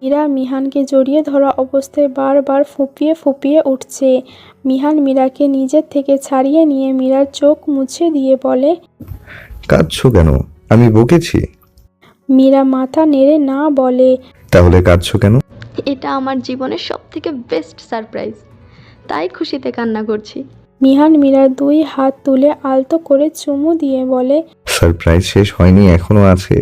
মীরা মিহানকে জড়িয়ে ধরা অবস্থায় বারবার ফুঁপিয়ে ফুঁপিয়ে উঠছে। মিহান মীরাকে নিজের থেকে ছাড়িয়ে নিয়ে মীরার চোখ মুছে দিয়ে বলে, কাঁদছো কেন? আমি বকেছি? মীরা মাথা নেড়ে না বলে, তাহলে কাঁদছো কেন? এটা আমার জীবনের সবথেকে বেস্ট সারপ্রাইজ, তাই খুশিতে কান্না করছি। মিহান মীরার 2 হাত তুলে আলতো করে চুমু দিয়ে বলে, সারপ্রাইজ শেষ হয়নি, এখনো আছে।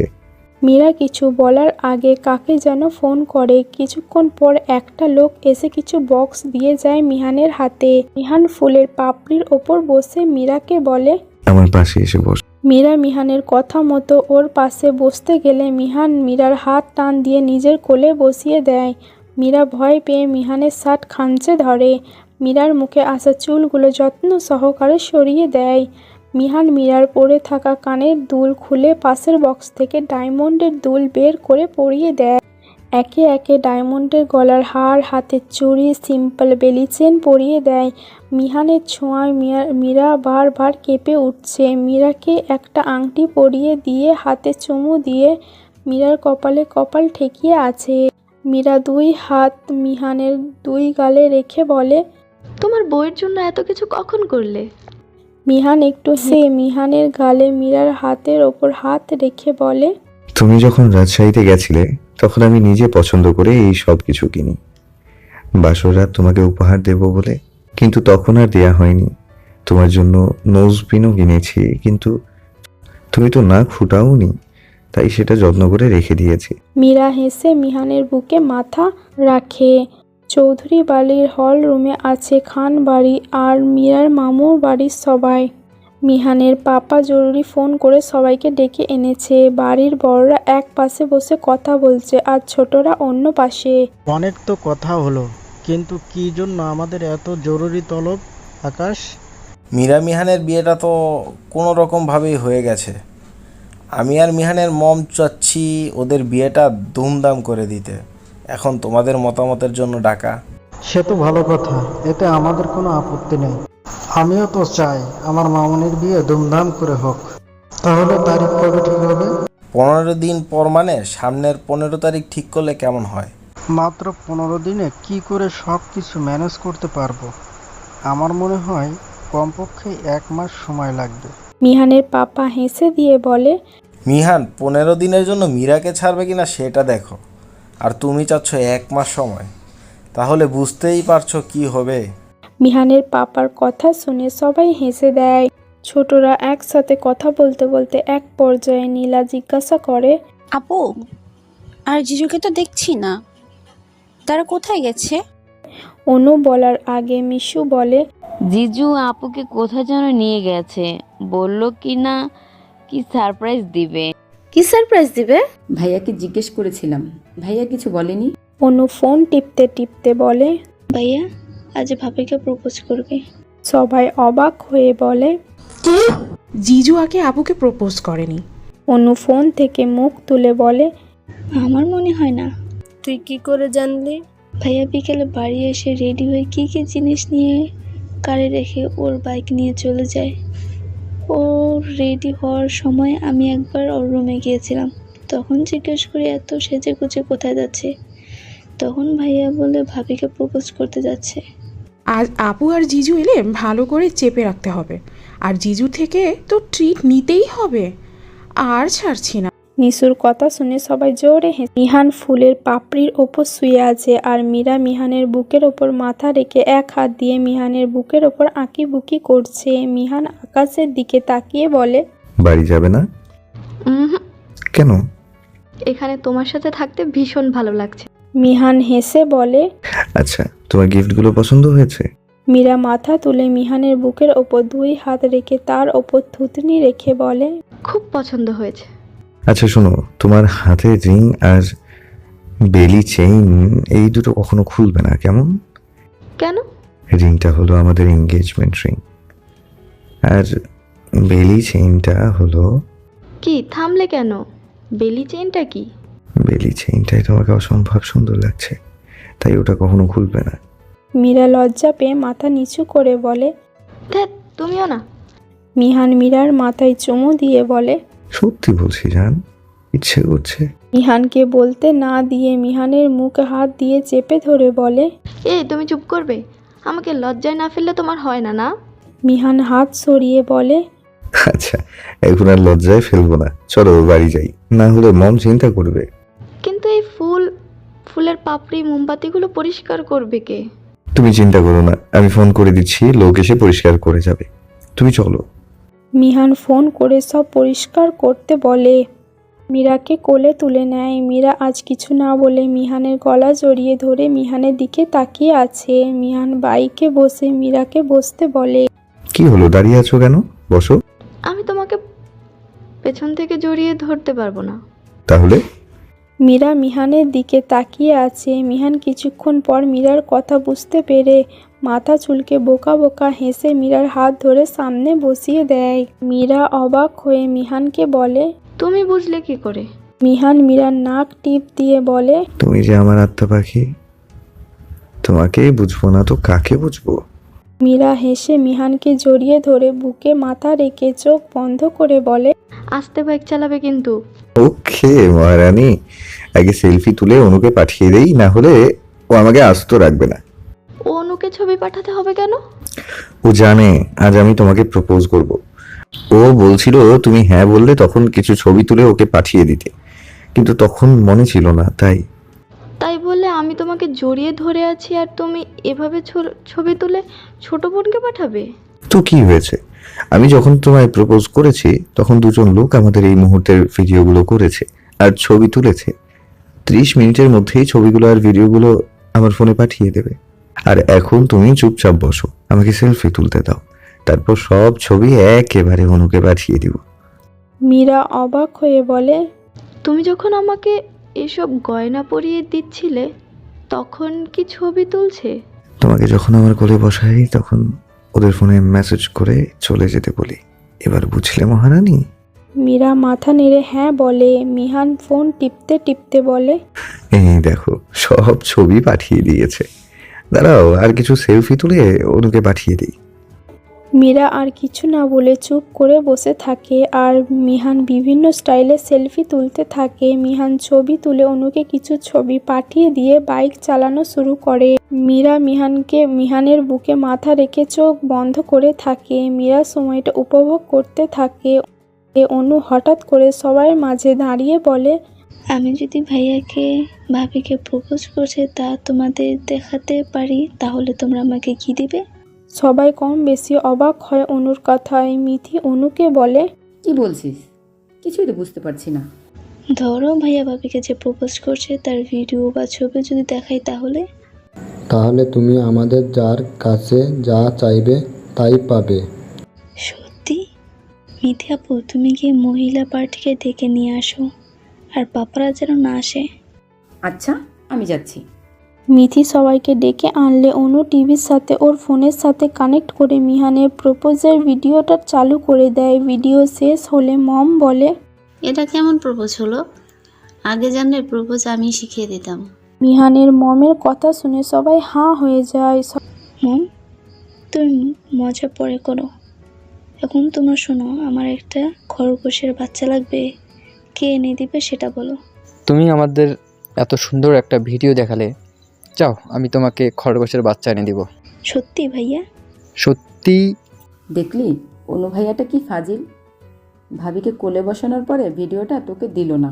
মীরা কিছু বলার আগে কাকে যেন ফোন করে। কিছুক্ষণ পর একটা লোক এসে কিছু বক্স দিয়ে যায় মিহানের হাতে। মিহান ফুলের পাপড়ির ওপর বসে মীরাকে বলে, আমার পাশে এসে বস। মীরা মিহানের কথা মতো ওর পাশে বসতে গেলে মিহান মীরার হাত টান দিয়ে নিজের কোলে বসিয়ে দেয়। মীরা ভয় পেয়ে মিহানের শার্ট খামচে ধরে। মীরার মুখে আসা চুলগুলো যত্ন সহকারে সরিয়ে দেয়। মিহান মীরার পরে থাকা কানের দুল খুলে পাশের বক্স থেকে ডায়মন্ডের দুল বের করে পরিয়ে দেয়। একে একে ডায়মন্ডের গলার হার, হাতের চুড়ি, সিম্পল বেলি চেন পরিয়ে দেয়। মিহানের ছোঁয়ায় মীরা বারবার কেঁপে উঠছে। মীরাকে একটা আংটি পরিয়ে দিয়ে হাতে চুমু দিয়ে মীরার কপালে কপাল ঠেকিয়ে আছে। মীরা 2 হাত মিহানের 2 গালে রেখে বলে, তোমার বউয়ের জন্য এত কিছু কখন করলে? মিহান একটু মিহানের গালে মীরার হাতের ওপর হাত রেখে বলে, তুমি যখন রাজশাহীতে গেছিলে তখন আমি নিজে পছন্দ করে এই সব কিছু কিনি বাসর রাত তোমাকে উপহার দেব বলে, কিন্তু তখন আর দেয়া হয়নি। তোমার জন্য নোজপিনও কিনেছি, কিন্তু তুমি তো নাক ফুটাওনি, তাই সেটা যত্ন করে রেখে দিয়েছি। মীরা হেসে মিহানের বুকে মাথা রাখে। চৌধুরী বাড়ির হল রুমে আছে খান বাড়ি আর মীরার মামুর বাড়ির সবাই। মিহানের পাপা জরুরি ফোন করে সবাইকে ডেকে এনেছে। বাড়ির বড়রা এক পাশে বসে কথা বলছে আর ছোটরা অন্য পাশে। অনেক তো কথা হলো, কিন্তু কি জন্য আমাদের এত জরুরি তলব আকাশ? মীরা মিহানের বিয়েটা তো কোনো রকমভাবেই হয়ে গেছে। আমি আর মিহানের মম চাচ্ছি ওদের বিয়েটা ধুমধাম করে দিতে। এখন তোমাদের মতামতের জন্য ডাকা। সে তো ভালো কথা, এতে আমাদের কোনো আপত্তি নেই। আমিও তো চাই আমার মামুনির বিয়ে ধুমধাম করে হোক। তাহলে তারিখ কবে ঠিক হবে? 15 দিন পর, মানে সামনের 15 তারিখ ঠিক করলে কেমন হয়? মাত্র 15 দিনে কি করে সব কিছু ম্যানেজ করতে পারবো? আমার মনে হয় কমপক্ষে 1 মাস সময় লাগবে। মিহানের পাপা হেসে দিয়ে বলে, মিহান 15 দিনের জন্য মীরাকে ছাড়বে কিনা সেটা দেখো, আর তুমি চাচ্ছ 1 মাস সময়, তাহলে বুঝতেই পারছো কি হবে। মিহানের পাপার কথা শুনে সবাই হেসে দেয়। ছোটরা একসাথে কথা বলতে বলতে এক পর্যায়ে নীলা জিজ্ঞাসা করে, আপু আর জিজুকে তো দেখছি না, তারা কোথায় গেছে? অনু বলার আগে মিশু বলে, জিজু আপুকে কোথায় যেন নিয়ে গেছে, বলল কি না কি সারপ্রাইজ দিবে। কি সারপ্রাইজ দিবে? ভাইয়াকে জিজ্ঞেস করেছিলাম, ভাইয়া কিছু বলেনি। অনু ফোন টিপতে টিপতে বলে, ভাইয়া আজ ভাবিকে প্রপোজ করবে। সবাই অবাক হয়ে বলে, জিজু আগে আপুকে প্রপোজ করেনি। অনু ফোন থেকে মুখ তুলে বলে, আমার মনে হয় না। তুই কি করে জানলি? ভাইয়া বিকেলে বাড়ি এসে রেডি হয়ে কি কি জিনিস নিয়ে কারে রেখে ওর বাইক নিয়ে চলে যায়। ওর রেডি হওয়ার সময় আমি একবার ওর রুমে গিয়েছিলাম, তখন জিজ্ঞেস করি এত সেজে গুজে কোথায় যাচ্ছে। তখন ভাইয়া বলে ভাবিকে প্রপোজ করতে যাচ্ছে। আজ আপু আর জিজু এলে ভালো করে চেপে রাখতে হবে, আর জিজু থেকে তো ট্রিট নিতেই হবে, আর ছাড়ছি না। নিশুর কথা শুনে সবাই জোরে হেসে। মিহান ফুলের পাপড়ির ওপর শুয়ে আছে আর মীরা মিহানের বুকের ওপর মাথা রেখে এক হাত দিয়ে মিহানের বুকের ওপর আঁকিবুকি করছে। মিহান আকাশের দিকে তাকিয়ে বলে, বাড়ি যাবে না কেন? এখানে তোমার সাথে থাকতে ভীষণ ভালো লাগছে। মিহান হেসে বলে, আচ্ছা, তোমার গিফটগুলো পছন্দ হয়েছে? মীরা মাথা তুলে মিহানের বুকের ওপর 2 হাত রেখে তার ওপর থুতনি রেখে বলে, খুব পছন্দ হয়েছে। আচ্ছা শোনো, তোমার হাতে রিং আর বেলি চেইন এই দুটো কখনো খুলবে না, কেমন? কেন? রিংটা হলো আমাদের এঙ্গেজমেন্ট রিং, আর বেলি চেইনটা হলো। কি থামলে কেন? বেলি চেইনটা কি? বেলি চেইনটাই তোমাকে অসম্ভব সুন্দর লাগছে, তাই ওটা কখনো খুলবে না। মীরা লজ্জা পেয়ে মাথা নিচু করে বলে, ধ্যাৎ, তুমিও না। মিহান মীরার মাথায় চুমু দিয়ে বলে, সত্যি বলছি জান, ইচ্ছে করছে। মিহানকে বলতে না দিয়ে মিহানের মুখে হাত দিয়ে চেপে ধরে বলে, এই তুমি চুপ করবে? আমাকে লজ্জায় না ফেললে তোমার হয় না না? মিহান হাত সরিয়ে বলে, আচ্ছা, এখন আর লজ্জায় ফেলবো না, চলো বাড়ি যাই, না হলে মম চিন্তা করবে। কিন্তু এই ফুলের পাপড়ি মোমবাতিগুলো পরিষ্কার করবে কে? তুমি চিন্তা করো না, আমি ফোন করে দিচ্ছি, লোক এসে পরিষ্কার করে যাবে। তুমি চলো। মিহান ফোন করে সব পরিষ্কার করতে বলে। মীরাকে কোলে তুলে নেয়। মীরা আজ কিছু না বলে মিহানের গলা জড়িয়ে ধরে মিহানের দিকে তাকিয়ে আছে। মিহান বাইকে বসে মীরাকে বসতে বলে। কি হলো, দাঁড়িয়ে আছো কেন? বসো। আমি তোমাকে পেছন থেকে জড়িয়ে ধরতে পারবো না। তাহলে? মীরা মিহানের দিকে তাকিয়ে আছে। মিহান কিছুক্ষণ পর মীরার কথা বুঝতে পেরে মাথা চুলকে বোকা বোকা হেসে মীরার হাত ধরে সামনে বসিয়ে দেয়। মীরা অবাক হয়ে মিহানকে বলে, তুমি বুঝলে কি করে? মিহান মীরার নাক টিপ দিয়ে বলে, তুমি যে আমার আত্মা পাখি, তোমাকেই বুঝবো না তো কাকে বুঝবো? মীরা হেসে মিহানকে জড়িয়ে ধরে বুকে মাথা রেখে চোখ বন্ধ করে বলে, আস্তে বাইক চালাবে কিন্তু। ওকে মহারানী, আগে সেলফি তুলে অনুকে পাঠিয়ে দেই, না হলে ও আমাকে আস্ত রাখবে না। ও অনুকে ছবি পাঠাতে হবে কেন? ও জানে আজ আমি তোমাকে প্রপোজ করব। ও বলছিল তুমি হ্যাঁ বললে তখন কিছু ছবি তুলে ওকে পাঠিয়ে দিতে, কিন্তু তখন মনে ছিল না, তাই বলে আমি তোমাকে জড়িয়ে ধরে আছি আর তুমি এভাবে ছবি তুলে ছোট বোনকে পাঠাবে? তো কি হয়েছে? আমি যখন তোমায় প্রপোজ করেছি তখন দুজন লোক আমাদের এই মুহূর্তের ভিডিওগুলো করেছে আর ছবি তুলেছে। 30 মিনিটের মধ্যেই ছবিগুলো আর ভিডিওগুলো আমার ফোনে পাঠিয়ে দেবে। আর এখন তুমি চুপচাপ বসো, আমাকে সেলফি তুলতে দাও, তারপর সব ছবি একেবারে অনুকে পাঠিয়ে দিব। মীরা অবাক হয়ে বলে, তুমি যখন আমাকে এসব গয়না পরিয়ে দিচ্ছিলে তখন কি ছবি তুলছে? তোমাকে যখন আমার কোলে বসাই তখন ওদের ফোনে মেসেজ করে চলে যেতে বলি। এবার বুঝলে মহারানী? মীরা মাথা নেড়ে হ্যাঁ বলে। মিহান ফোন টিপতে টিপতে বলে, এই দেখো সব ছবি পাঠিয়ে দিয়েছে, দাঁড়াও আর কিছু সেলফি তুলে অনুকে পাঠিয়ে দিই। মীরা আর কিছু না বলে চুপ করে বসে থাকে আর মিহান বিভিন্ন স্টাইলে সেলফি তুলতে থাকে। মিহান ছবি তুলে অনুকে কিছু ছবি পাঠিয়ে দিয়ে বাইক চালানো শুরু করে। মীরা মিহানের বুকে মাথা রেখে চোখ বন্ধ করে থাকে। মীরা সময়টা উপভোগ করতে থাকে। অনু হঠাৎ করে সবার মাঝে দাঁড়িয়ে বলে, আমি যদি ভাইয়াকে ভাবিকে প্রপোজ করছে তা তোমাদের দেখাতে পারি তাহলে তোমরা আমাকে কি দিবে? সবাই কম বেশি অবাক হয় অনুর কথায়। মিথি অনুকে বলে, কি বলছিস? কিছুই তো বুঝতে পারছি না। ধরো ভাইয়া ভাবিকে যে প্রপোজ করছে তার ভিডিও বা ছবি যদি দেখাই তাহলে? তাহলে তুমি আমাদের যার কাছে যা চাইবে তাই পাবে। সত্যি? মিথি আপু, তুমি গিয়ে মহিলা পার্টিকে ডেকে নিয়ে আসো আর পাপারা যেন না আসে। আচ্ছা, আমি যাচ্ছি। মিথি সবাইকে ডেকে আনলে অনু টিভির সাথে ওর ফোনের সাথে কানেক্ট করে মিহানের প্রপোজের ভিডিওটা চালু করে দেয়। ভিডিও শেষ হলে মম বলে, এটা কেমন প্রপোজ হলো? আগে জানলে প্রপোজ আমি শিখিয়ে দিতাম। মিহানের মমের কথা শুনে সবাই হাঁ হয়ে যায়। মম, তুমি মজা পরে করো। এখন তোমরা শোনো, আমার একটা খরগোশের বাচ্চা লাগবে, কে এনে দিবে সেটা বলো। তুমি আমাদের এত সুন্দর একটা ভিডিও দেখালে, যাও আমি তোমাকে খরগোশের বাচ্চা এনে দিব। সত্যি ভাইয়া? সত্যি। দেখলি অনু ভাইয়াটা কি ফাজিল, ভাবিকে কোলে বসানোর পরে ভিডিওটা তোকে দিল না।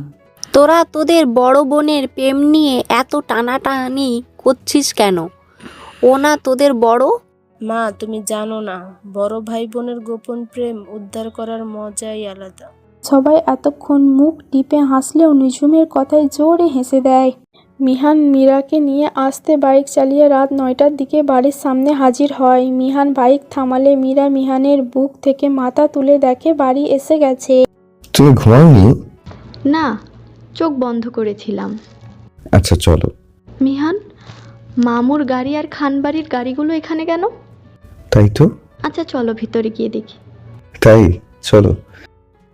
তোরা তোদের বড় বোনের প্রেম নিয়ে এত টানাটানি করছিস কেন? ও না তোদের বড়? মা, তুমি জানো না, বড় ভাই বোনের গোপন প্রেম উদ্ধার করার মজাই আলাদা। সবাই এতক্ষণ মুখ টিপে হাসলেও নিঝুমের কথায় জোরে হেসে দেয়। মিহান মীরাকে নিয়ে আসতে বাইক চালিয়ে রাত 9টার দিকে বাড়ির সামনে হাজির হয়। মিহান বাইক থামালে মীরা মিহানের বুক থেকে মাথা তুলে দেখে বাড়ি এসে গেছে। তুমি ঘুমাওনি? না, চোখ বন্ধ করেছিলাম। আচ্ছা চলো। মিহান, মামুর গাড়ি আর খানবাড়ির গাড়িগুলো এখানে কেন? তাই তো। আচ্ছা চলো ভিতরে গিয়ে দেখি। তাই চলো।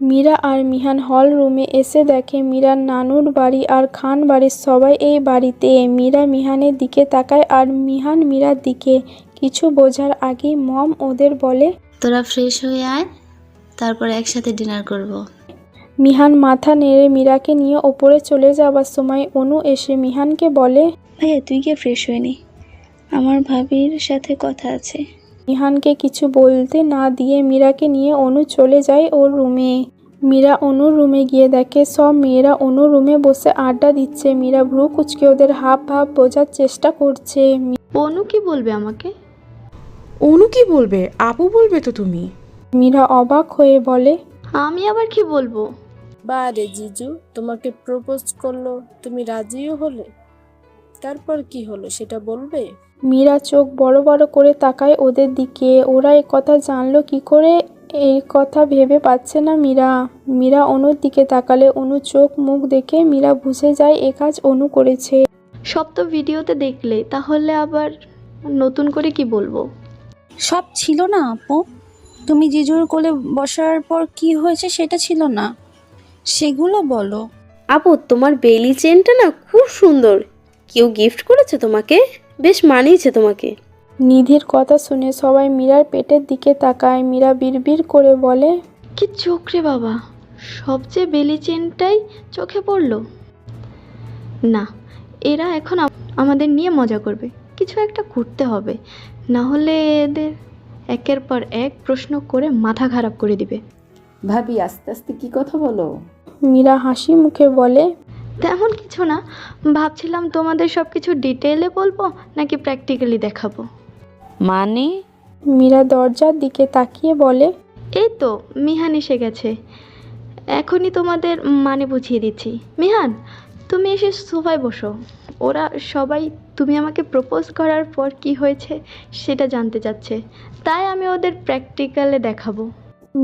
মীরা আর মিহান হল রুমে এসে দেখে মীরার নানুর বাড়ি আর খান বাড়ির সবাই এই বাড়িতে। মীরা মিহানের দিকে তাকায় আর মিহান মীরার দিকে। কিছু বোঝার আগেই মম ওদের বলে, তোরা ফ্রেশ হয়ে আয়, তারপর একসাথে ডিনার করব। মিহান মাথা নেড়ে মীরাকে নিয়ে ওপরে চলে যাবার সময় অনু এসে মিহানকে বলে, ভাইয়া তুই গিয়ে ফ্রেশ হয়ে নি, আমার ভাবির সাথে কথা আছে। মিহানকে কিছু বলতে না দিয়ে মীরাকে নিয়ে অনু চলে যায় ওর রুমে। মীরা অনুর রুমে গিয়ে দেখে সব মেয়েরা অনুর রুমে বসে আড্ডা দিচ্ছে। মীরা ভ্রু কুঁচকে ওদের হাব ভাব বোঝার চেষ্টা করছে। অনু কি বলবে আমাকে? অনু কি বলবে? আপু বলবে তো তুমি। মীরা অবাক হয়ে বলে, আমি আবার কি বলবো? বারে জিজু তোমাকে প্রপোজ করলো, তুমি রাজিও হলে, তারপর কি হলো সেটা বলবে? মীরা চোখ বড় বড় করে তাকায় ওদের দিকে। ওরা এ কথা জানলো কি করে, এই কথা ভেবে পাচ্ছে না মীরা অনুর দিকে তাকালে অনু চোখ মুখ দেখে মীরা বুঝে যায় এ কাজ অনু করেছে। সব তো ভিডিওতে দেখলে, তাহলে আবার নতুন করে কি বলবো? সব ছিল না আপু, তুমি জিজুর কোলে বসার পর কি হয়েছে সেটা ছিল না, সেগুলো বলো। আপু তোমার বেলি চেনটা না খুব সুন্দর, কেউ গিফট করেছে তোমাকে? বেশ মানিয়েছে তোমাকে। নিধির কথা শুনে সবাই মীরার পেটের দিকে তাকায়। মীরা বিড়বিড় করে বলে, কি চোখ রে বাবা, সবচেয়ে বেলি চেনটাই চোখে পড়লো। না, এরা এখন আমাদের নিয়ে মজা করবে, কিছু একটা করতে হবে, না হলে এদের একের পর এক প্রশ্ন করে মাথা খারাপ করে দিবে। ভাবি আস্তে আস্তে কি কথা বলো? মীরা হাসি মুখে বলে, তেমন কিছু না, ভাবছিলাম তোমাদের সব কিছু ডিটেলে বলবো নাকি প্র্যাকটিক্যালি দেখাবো। মানে? মীরা দরজার দিকে তাকিয়ে বলে, এই তো মিহান এসে গেছে, এখনই তোমাদের মানে বুঝিয়ে দিচ্ছি। মিহান, তুমি এসে সোফায় বসো। ওরা সবাই তুমি আমাকে প্রপোজ করার পর কি হয়েছে সেটা জানতে চাচ্ছে, তাই আমি ওদের প্র্যাকটিক্যালে দেখাবো।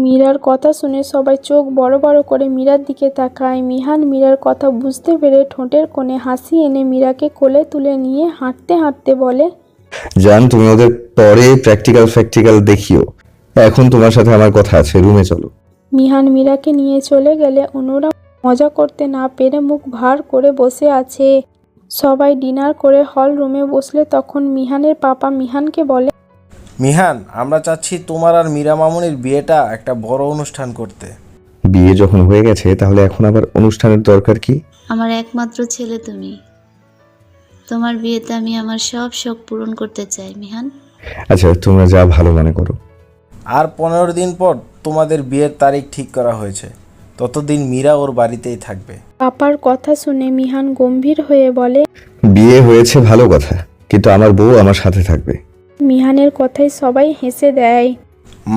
মীরার কথা শুনে সবাই চোখ বড় বড় করে মীরার দিকে তাকায়। মিহান মীরার কথা বুঝতে পেরে ঠোঁটের কোণে হাসি এনে মীরাকে কোলে তুলে নিয়ে হাঁটতে হাঁটতে বলে, জান তুমি ওদের পরে প্র্যাকটিক্যাল দেখিও, এখন তোমার সাথে আমার কথা আছে, রুমে চলো। মিহান মীরাকে নিয়ে চলে গেলে অনুরা মজা করতে না পেরে মুখ ভার করে বসে আছে। সবাই ডিনার করে হল রুমে বসলে তখন মিহানের পাপা মিহানকে বলে, মিহান, আমরা চাচ্ছি তোমার আর মীরা মামুনির বিয়েটা একটা বড় অনুষ্ঠান করতে। বিয়ে যখন হয়ে গেছে তাহলে এখন আবার অনুষ্ঠানের দরকার কি? আমার একমাত্র ছেলে তুমি, তোমার বিয়েতে আমি আমার সব শখ পূরণ করতে চাই মিহান। আচ্ছা তোমরা যা ভালো মনে করো। আর 15 দিন পর তোমাদের বিয়ের তারিখ ঠিক করা হয়েছে, ততদিন মীরা ওর বাড়িতেই থাকবে। পাপার কথা শুনে মিহান গম্ভীর হয়ে বলে, বিয়ে হয়েছে ভালো কথা, কিন্তু আমার বউ আমার সাথে থাকবে। মিহানের কথায় সবাই হেসে দেয়।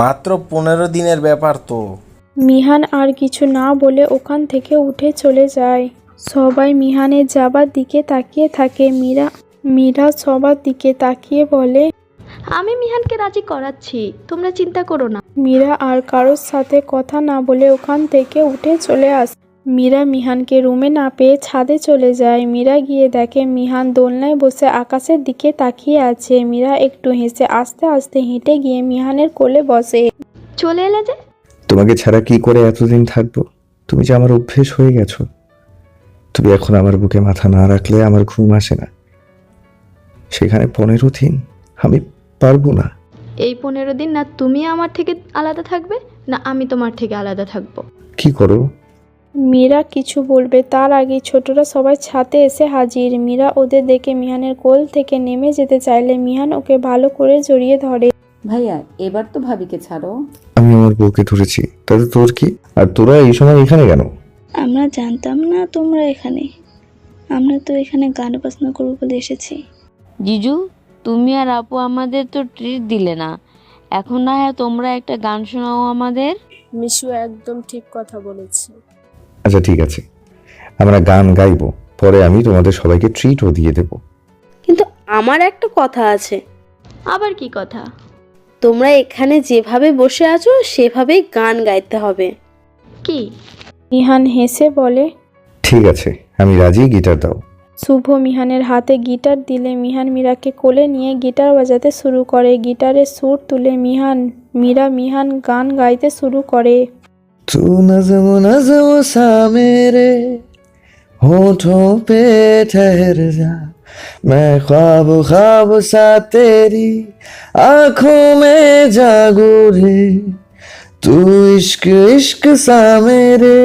মাত্র 15 দিনের ব্যাপার তো। মিহান আর কিছু না বলে ওখান থেকে উঠে চলে যায়। সবাই মিহানের যাবার দিকে তাকিয়ে থাকে। মীরা সবার দিকে তাকিয়ে বলে, আমি মিহানকে রাজি করাচ্ছি, তোমরা চিন্তা করো না। মীরা আর কারোর সাথে কথা না বলে ওখান থেকে উঠে চলে আসে। মীরা মিহানকে রুমে না পেয়ে ছাদে চলে যায়। মীরা গিয়ে দেখে মিহান দোলনায় বসে আকাশের দিকে তাকিয়ে আছে। মীরা একটু হেসে আস্তে আস্তে হেঁটে গিয়ে মিহানের কোলে বসে। চলে এলে যে? তোমাকে ছাড়া কি করে এতদিন থাকবো? তুমি যে আমার অভ্যেস হয়ে গেছো। তুমি এখন আমার বুকে মাথা না রাখলে আমার ঘুম আসে না। সেখানে 15 দিন আমি পারবো না। এই 15 দিন না তুমি আমার থেকে আলাদা থাকবে, না আমি তোমার থেকে আলাদা থাকবো। কি করো? মীরা কিছু বলবে তার আগে ছোটরা সবাই ছাদে এসে হাজির। মীরা ওদের দেখে মিহানের কোল থেকে নেমে যেতে চাইলে মিহান ওকে ভালো করে জড়িয়ে ধরে। ভাইয়া এবার তো ভাবিকে ছাড়ো। আমি আমার বউকে ধরেছি, তাতে তোর কি? আর তোরা এই সময় এখানে কেন? আমরা জানতাম না তোমরা এখানে, আমরা তো এখানে গান বাজনা করবো বলে এসেছি। জিজু, তুমি আর আপু আমাদের তো ট্রিট দিলে না, এখন না হয় তোমরা একটা গান শোনাও আমাদের। মিশু একদম ঠিক কথা বলেছে। আচ্ছা ঠিক আছে, আমরা গান গাইবো, পরে আমি তোমাদের সবাইকে ট্রিটও দিয়ে দেব। কিন্তু আমার একটা কথা আছে। আবার কি কথা? তোমরা এখানে যেভাবে বসে আছো সেভাবেই গান গাইতে হবে। কি? মিহান হেসে বলে, ঠিক আছে, আমি রাজি, গিটার দাও। শুভ মিহানের হাতে গিটার দিলে মিহান মীরাকে কোলে নিয়ে গিটার বাজাতে শুরু করে। গিটারের সুর তুলে মিহান গান গাইতে শুরু করে। तू नज़म नज़म सा मेरे होठों पे ठहर जा, मैं ख्वाब ख्वाब सा तेरी आँखों में जागू रे, तू इश्क इश्क सा मेरे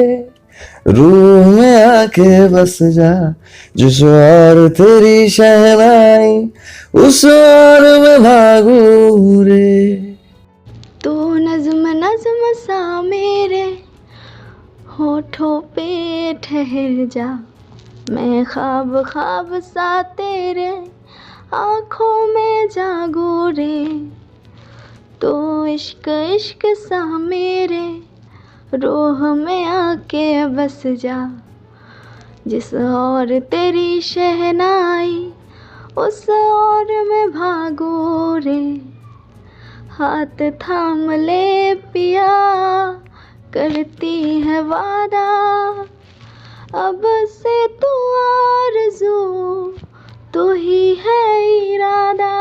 रूह में आके बस जा, जिस और तेरी शहनाई उस और में भागू रे। तू नज्म नज्म सा मेरे होठों पे ठहर जा, मैं ख्वाब ख्वाब सा तेरे आँखों में जागू रे। तो इश्क इश्क सा मेरे रूह में आके बस जा, जिस और तेरी शहनाई उस और में भागू रे। हाथ थाम ले पिया, करती है वादा, अब से तू आरज़ू, तू ही है इरादा।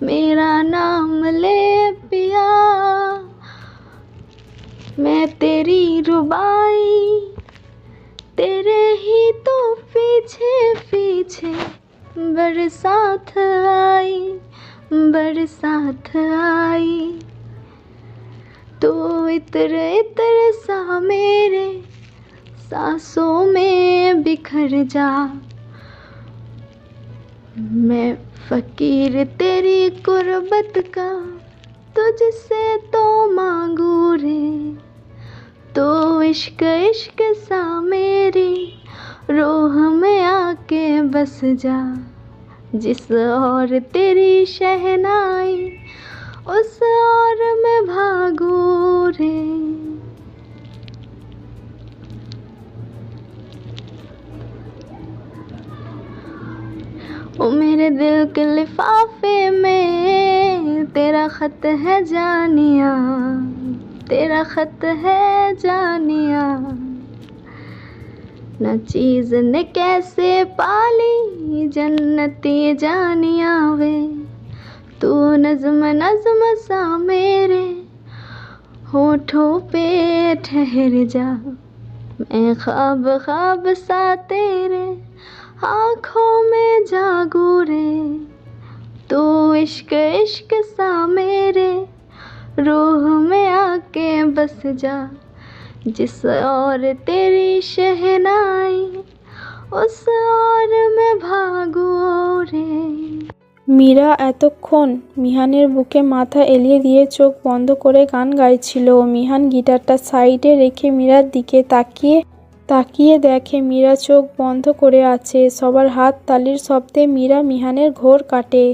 मेरा नाम ले पिया, मैं तेरी रुबाई, तेरे ही तो पीछे पीछे बरसात आई, बरसात आई। तू इतर इतर सा मेरे सांसों में बिखर जा, मैं फकीर तेरी गुर्बत का तुझसे तो मांगू रे। तो इश्क इश्क सा मेरी रूह में आके बस जा, जिस और तेरी शहनाई उस और में भागू रे। ओ मेरे दिल के लिफाफे में तेरा खत है जानिया, तेरा खत है जानिया। ना चीज़ ने कैसे पाली जन्नती जानिया वे। तू नज़्म नज़्म सा मेरे होठों पे ठहर जा, मैं ख्वाब ख्वाब सा तेरे आँखों में जागू रे। तू इश्क इश्क सा मेरे रूह में आके बस जा, जिस और तेरी शहनाई उस और में ভাগো রে। মীরা এতক্ষণ মিহানের বুকে মাথা এলিয়ে দিয়ে চোখ বন্ধ করে গান গাইছিল। মিহান গিটারটা সাইডে রেখে মীরার দিকে তাকিয়ে দেখে মীরা চোখ বন্ধ করে আছে। সবার হাত তালির শব্দে মীরা মিহানের ঘোর কাটে।